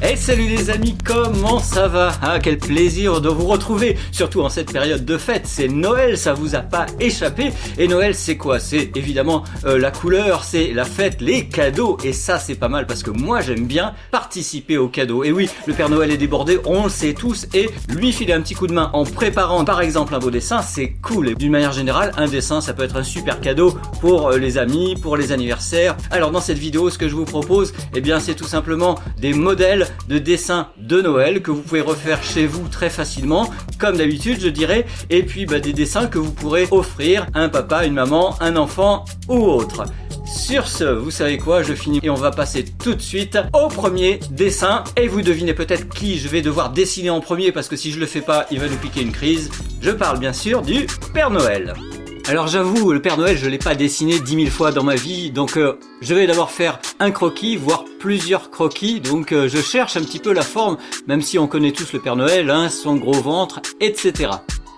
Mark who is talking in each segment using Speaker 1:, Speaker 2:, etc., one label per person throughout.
Speaker 1: Hey, salut les amis, comment ça va? Ah, quel plaisir de vous retrouver, surtout en cette période de fête. C'est Noël, ça vous a pas échappé. Et Noël, c'est quoi? C'est évidemment la couleur, c'est la fête, les cadeaux. Et ça, c'est pas mal parce que moi, j'aime bien participer aux cadeaux. Et oui, le Père Noël est débordé, on le sait tous. Et lui filer un petit coup de main en préparant, par exemple, un beau dessin, c'est cool. Et d'une manière générale, un dessin, ça peut être un super cadeau pour les amis, pour les anniversaires. Alors, dans cette vidéo, ce que je vous propose, eh bien, c'est tout simplement des modèles de dessins de Noël que vous pouvez refaire chez vous très facilement, comme d'habitude je dirais, et puis des dessins que vous pourrez offrir à un papa, une maman, un enfant ou autre. Sur ce, vous savez quoi, je finis et on va passer tout de suite au premier dessin. Et vous devinez peut-être qui je vais devoir dessiner en premier, parce que si je le fais pas, il va nous piquer une crise. Je parle bien sûr du Père Noël. Alors j'avoue, le Père Noël, je l'ai pas dessiné 10 000 fois dans ma vie, donc je vais d'abord faire un croquis, voire plusieurs croquis, donc je cherche un petit peu la forme, même si on connaît tous le Père Noël, hein, son gros ventre, etc.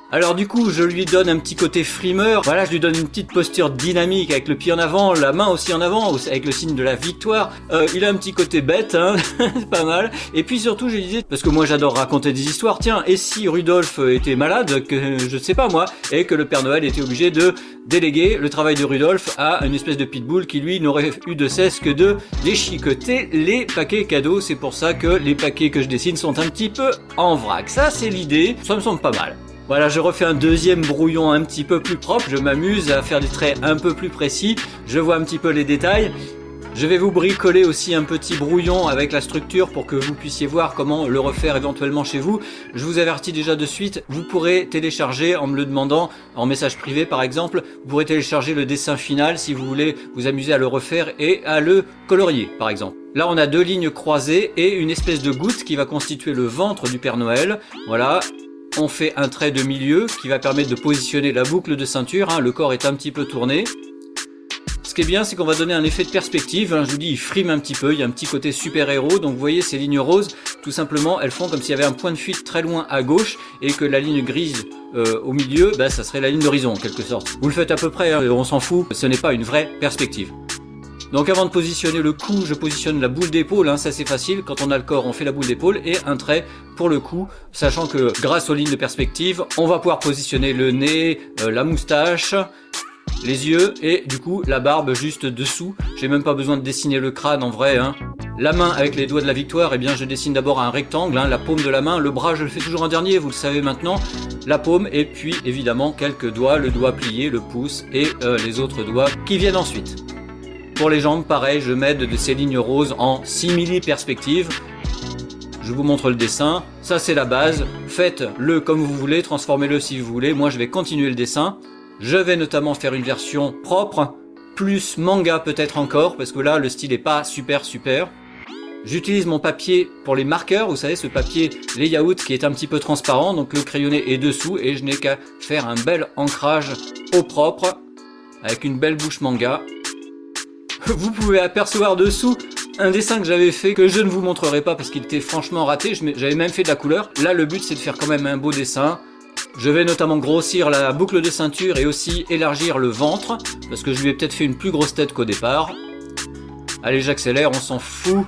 Speaker 1: Alors du coup, je lui donne un petit côté frimeur, voilà, je lui donne une petite posture dynamique avec le pied en avant, la main aussi en avant, avec le signe de la victoire. Il a un petit côté bête, hein, c'est pas mal. Et puis surtout, je lui disais, parce que moi j'adore raconter des histoires, tiens, et si Rudolf était malade, que je sais pas moi, et que le Père Noël était obligé de déléguer le travail de Rudolf à une espèce de pitbull qui lui n'aurait eu de cesse que de déchiqueter les paquets cadeaux. C'est pour ça que les paquets que je dessine sont un petit peu en vrac. Ça c'est l'idée, ça me semble pas mal. Voilà, je refais un deuxième brouillon un petit peu plus propre, je m'amuse à faire des traits un peu plus précis, je vois un petit peu les détails. Je vais vous bricoler aussi un petit brouillon avec la structure pour que vous puissiez voir comment le refaire éventuellement chez vous. Je vous avertis déjà de suite, vous pourrez télécharger en me le demandant, en message privé par exemple, vous pourrez télécharger le dessin final si vous voulez vous amuser à le refaire et à le colorier par exemple. Là on a deux lignes croisées et une espèce de goutte qui va constituer le ventre du Père Noël, voilà. On fait un trait de milieu qui va permettre de positionner la boucle de ceinture, hein, le corps est un petit peu tourné. Ce qui est bien, c'est qu'on va donner un effet de perspective, hein, je vous dis, il frime un petit peu, il y a un petit côté super-héros, donc vous voyez ces lignes roses, tout simplement, elles font comme s'il y avait un point de fuite très loin à gauche, et que la ligne grise au milieu, ça serait la ligne d'horizon en quelque sorte. Vous le faites à peu près, hein, on s'en fout, ce n'est pas une vraie perspective. Donc avant de positionner le cou, je positionne la boule d'épaule, hein, ça c'est facile, quand on a le corps on fait la boule d'épaule et un trait pour le cou, sachant que grâce aux lignes de perspective, on va pouvoir positionner le nez, la moustache, les yeux et du coup la barbe juste dessous. J'ai même pas besoin de dessiner le crâne en vrai, hein. La main avec les doigts de la victoire, eh bien je dessine d'abord un rectangle, hein, la paume de la main, le bras je le fais toujours en dernier, vous le savez maintenant, la paume et puis évidemment quelques doigts, le doigt plié, le pouce et les autres doigts qui viennent ensuite. Pour les jambes, pareil, je m'aide de ces lignes roses en simili-perspective. Je vous montre le dessin. Ça, c'est la base. Faites-le comme vous voulez, transformez-le si vous voulez. Moi, je vais continuer le dessin. Je vais notamment faire une version propre, plus manga peut-être encore, parce que là, le style est pas super. J'utilise mon papier pour les marqueurs, vous savez, ce papier layout qui est un petit peu transparent, donc le crayonné est dessous, et je n'ai qu'à faire un bel ancrage au propre, avec une belle bouche manga. Vous pouvez apercevoir dessous un dessin que j'avais fait, que je ne vous montrerai pas parce qu'il était franchement raté, j'avais même fait de la couleur. Là le but c'est de faire quand même un beau dessin. Je vais notamment grossir la boucle de ceinture et aussi élargir le ventre, parce que je lui ai peut-être fait une plus grosse tête qu'au départ. Allez, j'accélère, on s'en fout.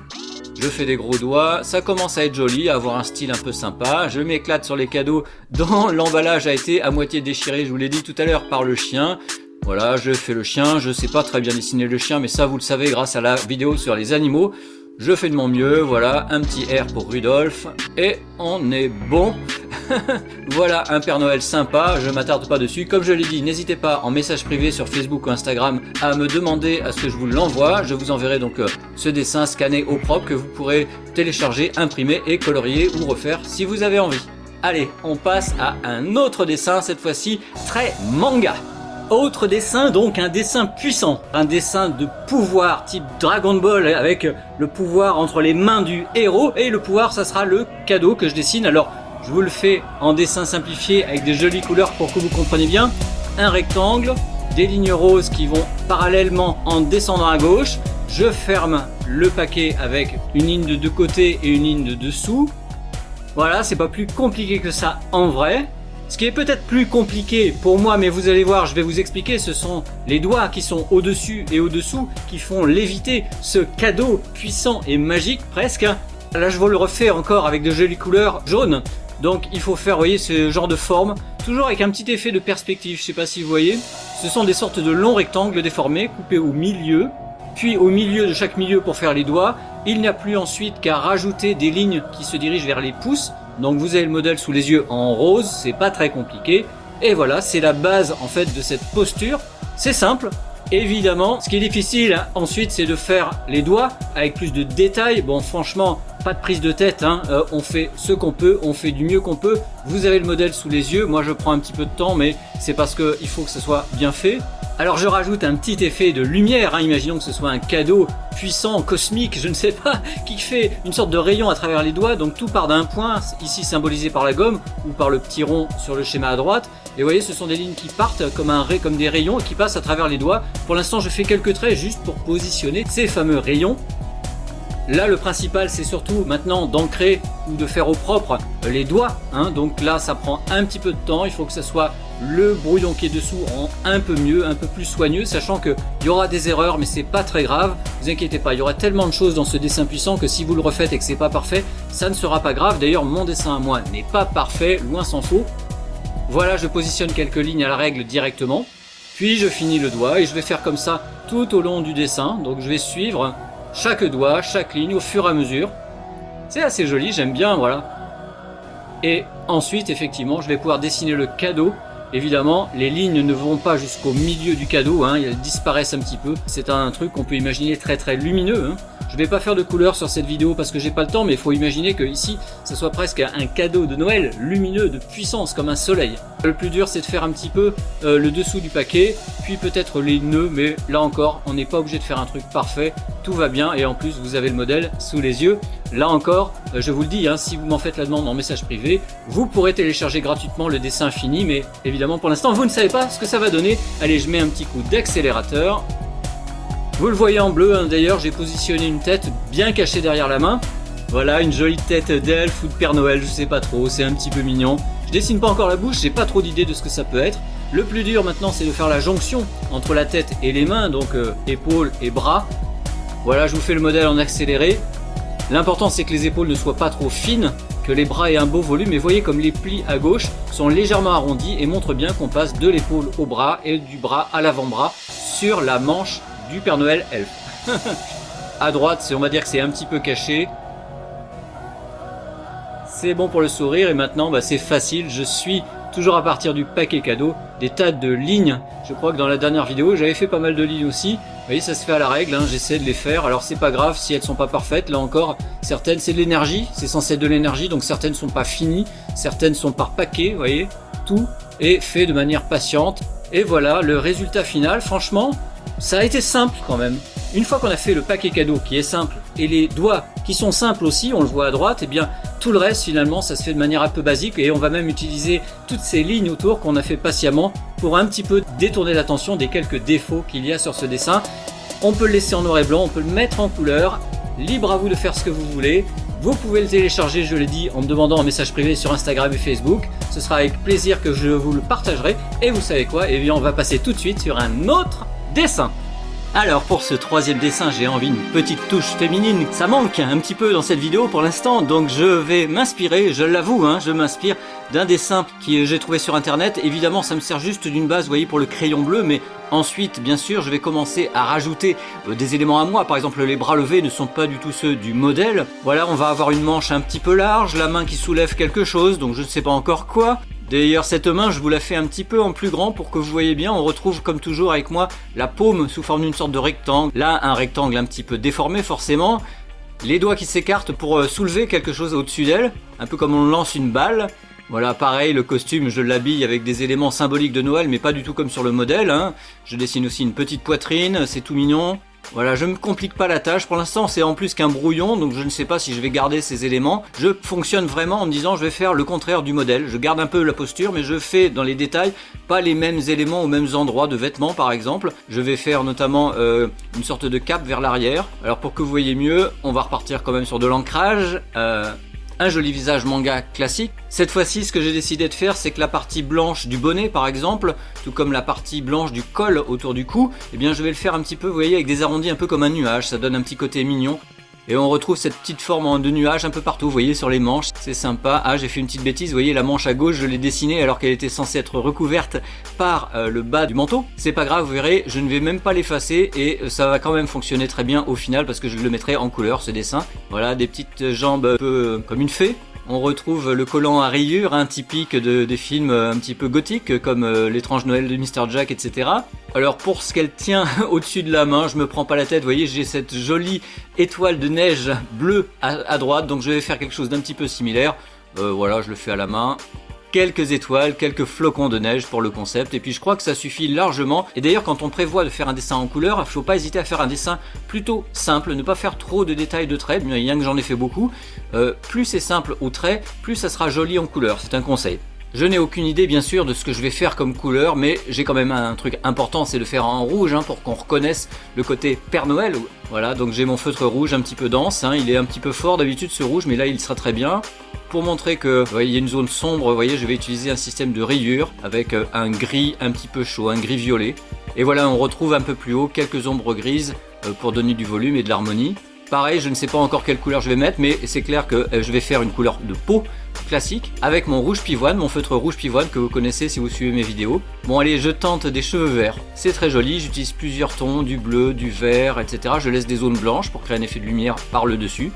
Speaker 1: Je fais des gros doigts, ça commence à être joli, à avoir un style un peu sympa. Je m'éclate sur les cadeaux, dont l'emballage a été à moitié déchiré, je vous l'ai dit tout à l'heure, par le chien. Voilà, je fais le chien, je sais pas très bien dessiner le chien, mais ça vous le savez grâce à la vidéo sur les animaux. Je fais de mon mieux, voilà, un petit R pour Rudolf, et on est bon. Voilà, un Père Noël sympa, je m'attarde pas dessus. Comme je l'ai dit, n'hésitez pas en message privé sur Facebook ou Instagram à me demander à ce que je vous l'envoie. Je vous enverrai donc ce dessin scanné au propre que vous pourrez télécharger, imprimer et colorier ou refaire si vous avez envie. Allez, on passe à un autre dessin, cette fois-ci très manga. Autre dessin, donc un dessin puissant, un dessin de pouvoir type Dragon Ball avec le pouvoir entre les mains du héros et le pouvoir ça sera le cadeau que je dessine. Alors je vous le fais en dessin simplifié avec des jolies couleurs pour que vous compreniez bien. Un rectangle, des lignes roses qui vont parallèlement en descendant à gauche. Je ferme le paquet avec une ligne de deux côtés et une ligne de dessous. Voilà, c'est pas plus compliqué que ça en vrai. Ce qui est peut-être plus compliqué pour moi, mais vous allez voir, je vais vous expliquer, ce sont les doigts qui sont au-dessus et au-dessous qui font léviter ce cadeau puissant et magique presque. Là je vous le refais encore avec de jolies couleurs jaunes. Donc il faut faire, vous voyez, ce genre de forme, toujours avec un petit effet de perspective, je sais pas si vous voyez. Ce sont des sortes de longs rectangles déformés, coupés au milieu. Puis au milieu de chaque milieu pour faire les doigts, il n'y a plus ensuite qu'à rajouter des lignes qui se dirigent vers les pouces. Donc vous avez le modèle sous les yeux en rose, c'est pas très compliqué. Et voilà, c'est la base en fait de cette posture. C'est simple. Évidemment, ce qui est difficile ensuite, c'est de faire les doigts avec plus de détails. Bon, franchement, pas de prise de tête, hein. On fait ce qu'on peut, on fait du mieux qu'on peut. Vous avez le modèle sous les yeux. Moi, je prends un petit peu de temps, mais c'est parce qu'il faut que ce soit bien fait. Alors, je rajoute un petit effet de lumière. Hein. Imaginons que ce soit un cadeau puissant, cosmique, je ne sais pas, qui fait une sorte de rayon à travers les doigts. Donc, tout part d'un point, ici symbolisé par la gomme ou par le petit rond sur le schéma à droite. Et vous voyez, ce sont des lignes qui partent comme des rayons et qui passent à travers les doigts. Pour l'instant, je fais quelques traits juste pour positionner ces fameux rayons. Là, le principal, c'est surtout maintenant d'ancrer ou de faire au propre les doigts. Hein. Donc là, ça prend un petit peu de temps. Il faut que ça soit le brouillon qui est dessous en un peu mieux, un peu plus soigneux, sachant qu'il y aura des erreurs, mais c'est pas très grave. Vous inquiétez pas, il y aura tellement de choses dans ce dessin puissant que si vous le refaites et que c'est pas parfait, ça ne sera pas grave. D'ailleurs, mon dessin à moi n'est pas parfait, loin s'en faut. Voilà, je positionne quelques lignes à la règle directement. Puis je finis le doigt et je vais faire comme ça tout au long du dessin. Donc je vais suivre chaque doigt, chaque ligne au fur et à mesure. C'est assez joli, j'aime bien, voilà. Et ensuite, effectivement, je vais pouvoir dessiner le cadeau. Évidemment, les lignes ne vont pas jusqu'au milieu du cadeau, hein, elles disparaissent un petit peu. C'est un truc qu'on peut imaginer très très lumineux. Hein. Je vais pas faire de couleur sur cette vidéo parce que j'ai pas le temps, mais il faut imaginer que ici, ça soit presque un cadeau de Noël lumineux, de puissance, comme un soleil. Le plus dur, c'est de faire un petit peu le dessous du paquet, puis peut-être les nœuds, mais là encore, on n'est pas obligé de faire un truc parfait. Tout va bien et en plus, vous avez le modèle sous les yeux. Là encore, je vous le dis, hein, si vous m'en faites la demande en message privé, vous pourrez télécharger gratuitement le dessin fini, mais évidemment, pour l'instant, vous ne savez pas ce que ça va donner. Allez, je mets un petit coup d'accélérateur. Vous le voyez en bleu, hein, d'ailleurs j'ai positionné une tête bien cachée derrière la main. Voilà, une jolie tête d'elfe ou de Père Noël, je sais pas trop, c'est un petit peu mignon. Je dessine pas encore la bouche, j'ai pas trop d'idée de ce que ça peut être. Le plus dur maintenant, c'est de faire la jonction entre la tête et les mains, donc épaules et bras. Voilà, je vous fais le modèle en accéléré. L'important, c'est que les épaules ne soient pas trop fines, que les bras aient un beau volume. Et vous voyez comme les plis à gauche sont légèrement arrondis et montrent bien qu'on passe de l'épaule au bras et du bras à l'avant-bras sur la manche du Père Noël elfe. À droite, on va dire que c'est un petit peu caché. C'est bon pour le sourire et maintenant c'est facile, je suis toujours à partir du paquet cadeau, des tas de lignes. Je crois que dans la dernière vidéo j'avais fait pas mal de lignes aussi. Vous voyez, ça se fait à la règle, hein. J'essaie de les faire. Alors c'est pas grave si elles sont pas parfaites, là encore certaines c'est de l'énergie, c'est censé être de l'énergie, donc certaines sont pas finies, certaines sont par paquet, vous voyez. Tout est fait de manière patiente et voilà le résultat final. Franchement, ça a été simple quand même. Une fois qu'on a fait le paquet cadeau qui est simple et les doigts qui sont simples aussi, on le voit à droite, et bien tout le reste finalement ça se fait de manière un peu basique et on va même utiliser toutes ces lignes autour qu'on a fait patiemment pour un petit peu détourner l'attention des quelques défauts qu'il y a sur ce dessin. On peut le laisser en noir et blanc, on peut le mettre en couleur, libre à vous de faire ce que vous voulez. Vous pouvez le télécharger, je l'ai dit, en me demandant en message privé sur Instagram et Facebook. Ce sera avec plaisir que je vous le partagerai. Et vous savez quoi? Eh bien on va passer tout de suite sur un autre dessin. Alors pour ce troisième dessin, j'ai envie d'une petite touche féminine. Ça manque un petit peu dans cette vidéo pour l'instant, donc je vais m'inspirer, je l'avoue, hein, je m'inspire d'un dessin que j'ai trouvé sur internet. Évidemment ça me sert juste d'une base, vous voyez, pour le crayon bleu, mais ensuite bien sûr je vais commencer à rajouter des éléments à moi. Par exemple les bras levés ne sont pas du tout ceux du modèle. Voilà, on va avoir une manche un petit peu large, la main qui soulève quelque chose, donc je ne sais pas encore quoi. D'ailleurs cette main je vous la fais un petit peu en plus grand pour que vous voyez bien. On retrouve comme toujours avec moi la paume sous forme d'une sorte de rectangle. Là un rectangle un petit peu déformé forcément. Les doigts qui s'écartent pour soulever quelque chose au-dessus d'elle. Un peu comme on lance une balle. Voilà, pareil, le costume je l'habille avec des éléments symboliques de Noël mais pas du tout comme sur le modèle, hein. Je dessine aussi une petite poitrine, c'est tout mignon. Voilà, je me complique pas la tâche. Pour l'instant, c'est en plus qu'un brouillon, donc je ne sais pas si je vais garder ces éléments. Je fonctionne vraiment en me disant je vais faire le contraire du modèle. Je garde un peu la posture, mais je fais dans les détails pas les mêmes éléments aux mêmes endroits de vêtements, par exemple. Je vais faire notamment une sorte de cape vers l'arrière. Alors pour que vous voyez mieux, on va repartir quand même sur de l'ancrage. Un joli visage manga classique. Cette fois-ci, ce que j'ai décidé de faire, c'est que la partie blanche du bonnet, par exemple, tout comme la partie blanche du col autour du cou, eh bien je vais le faire un petit peu, vous voyez, avec des arrondis un peu comme un nuage, ça donne un petit côté mignon. Et on retrouve cette petite forme de nuage un peu partout, vous voyez, sur les manches, c'est sympa. Ah, j'ai fait une petite bêtise, vous voyez, la manche à gauche, je l'ai dessinée alors qu'elle était censée être recouverte par le bas du manteau. C'est pas grave, vous verrez, je ne vais même pas l'effacer et ça va quand même fonctionner très bien au final parce que je le mettrai en couleur, ce dessin. Voilà, des petites jambes un peu comme une fée. On retrouve le collant à rayures, typique des films un petit peu gothiques, comme L'étrange Noël de Mr. Jack, etc. Alors pour ce qu'elle tient au-dessus de la main, je me prends pas la tête, vous voyez, j'ai cette jolie étoile de neige bleue à droite, donc je vais faire quelque chose d'un petit peu similaire. Voilà, je le fais à la main. Quelques étoiles, quelques flocons de neige pour le concept, et puis je crois que ça suffit largement. Et d'ailleurs, quand on prévoit de faire un dessin en couleur, il ne faut pas hésiter à faire un dessin plutôt simple, ne pas faire trop de détails de traits, bien que j'en ai fait beaucoup. Plus c'est simple au trait, plus ça sera joli en couleur, c'est un conseil. Je n'ai aucune idée bien sûr de ce que je vais faire comme couleur, mais j'ai quand même un truc important, c'est de faire en rouge pour qu'on reconnaisse le côté Père Noël. Voilà, donc j'ai mon feutre rouge un petit peu dense, il est un petit peu fort d'habitude ce rouge, mais là il sera très bien. Pour montrer que il y a une zone sombre, vous voyez, je vais utiliser un système de rayures avec un gris un petit peu chaud, un gris violet. Et voilà, on retrouve un peu plus haut quelques ombres grises pour donner du volume et de l'harmonie. Pareil, je ne sais pas encore quelle couleur je vais mettre, mais c'est clair que je vais faire une couleur de peau classique avec mon rouge pivoine, mon feutre rouge pivoine que vous connaissez si vous suivez mes vidéos. Bon allez, je tente des cheveux verts, c'est très joli, j'utilise plusieurs tons, du bleu, du vert, etc. Je laisse des zones blanches pour créer un effet de lumière par le dessus.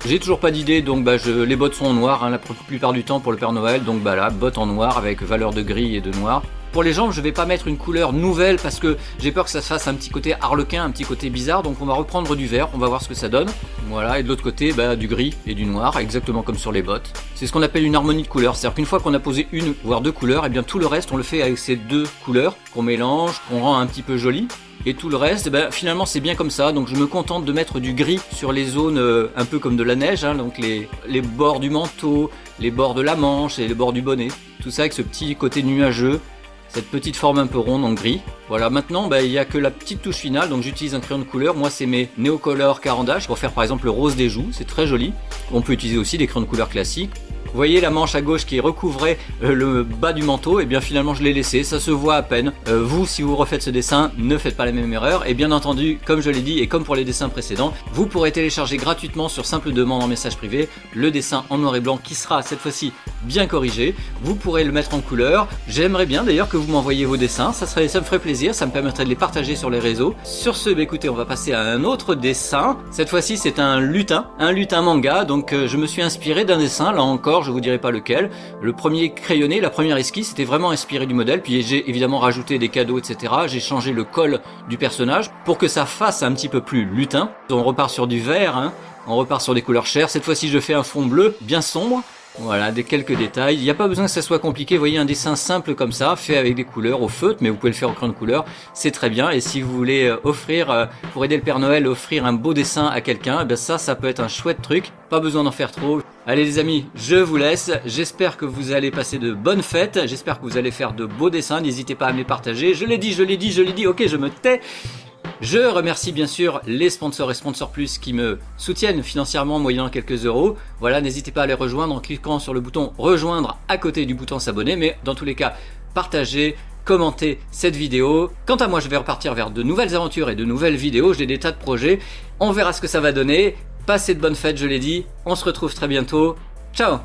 Speaker 1: J'ai toujours pas d'idée, donc les bottes sont en noir la plupart du temps pour le Père Noël, donc là, bottes en noir avec valeur de gris et de noir. Pour les jambes, je vais pas mettre une couleur nouvelle parce que j'ai peur que ça se fasse un petit côté harlequin, un petit côté bizarre, donc on va reprendre du vert, on va voir ce que ça donne. Voilà, et de l'autre côté, du gris et du noir, exactement comme sur les bottes. C'est ce qu'on appelle une harmonie de couleurs, c'est-à-dire qu'une fois qu'on a posé une, voire deux couleurs, et bien tout le reste, on le fait avec ces deux couleurs qu'on mélange, qu'on rend un petit peu joli. Et tout le reste, finalement c'est bien comme ça, donc je me contente de mettre du gris sur les zones un peu comme de la neige, donc les bords du manteau, les bords de la manche et les bords du bonnet. Tout ça avec ce petit côté nuageux, cette petite forme un peu ronde en gris. Voilà, maintenant il n'y a que la petite touche finale, donc j'utilise un crayon de couleur. Moi c'est mes Neocolor Caran-d'Ache pour faire par exemple le rose des joues, c'est très joli. On peut utiliser aussi des crayons de couleur classiques. Vous voyez la manche à gauche qui recouvrait le bas du manteau, et bien finalement je l'ai laissé, ça se voit à peine. Vous, si vous refaites ce dessin, ne faites pas la même erreur, et bien entendu, comme je l'ai dit et comme pour les dessins précédents, vous pourrez télécharger gratuitement sur simple demande en message privé le dessin en noir et blanc qui sera cette fois-ci bien corrigé. Vous pourrez le mettre en couleur, j'aimerais bien d'ailleurs que vous m'envoyiez vos dessins, ça me ferait plaisir, ça me permettrait de les partager sur les réseaux. Sur ce, écoutez, on va passer à un autre dessin. Cette fois-ci c'est un lutin manga, donc je me suis inspiré d'un dessin, là encore je vous dirai pas lequel. Le premier crayonné, la première esquisse, c'était vraiment inspiré du modèle, puis j'ai évidemment rajouté des cadeaux, etc. J'ai changé le col du personnage pour que ça fasse un petit peu plus lutin. On repart sur du vert, on repart sur des couleurs chères. Cette fois-ci, je fais un fond bleu bien sombre. Voilà, quelques détails. Il n'y a pas besoin que ça soit compliqué. Vous voyez, un dessin simple comme ça, fait avec des couleurs au feutre, mais vous pouvez le faire au crayon de couleur. C'est très bien. Et si vous voulez offrir, pour aider le Père Noël, offrir un beau dessin à quelqu'un, ça peut être un chouette truc. Pas besoin d'en faire trop. Allez les amis, je vous laisse. J'espère que vous allez passer de bonnes fêtes. J'espère que vous allez faire de beaux dessins. N'hésitez pas à me les partager. Je l'ai dit. Ok, je me tais. Je remercie bien sûr les sponsors et sponsors plus qui me soutiennent financièrement moyennant quelques euros. Voilà, n'hésitez pas à les rejoindre en cliquant sur le bouton rejoindre à côté du bouton s'abonner. Mais dans tous les cas, partagez, commentez cette vidéo. Quant à moi, je vais repartir vers de nouvelles aventures et de nouvelles vidéos. J'ai des tas de projets. On verra ce que ça va donner. Passez de bonnes fêtes, je l'ai dit. On se retrouve très bientôt. Ciao!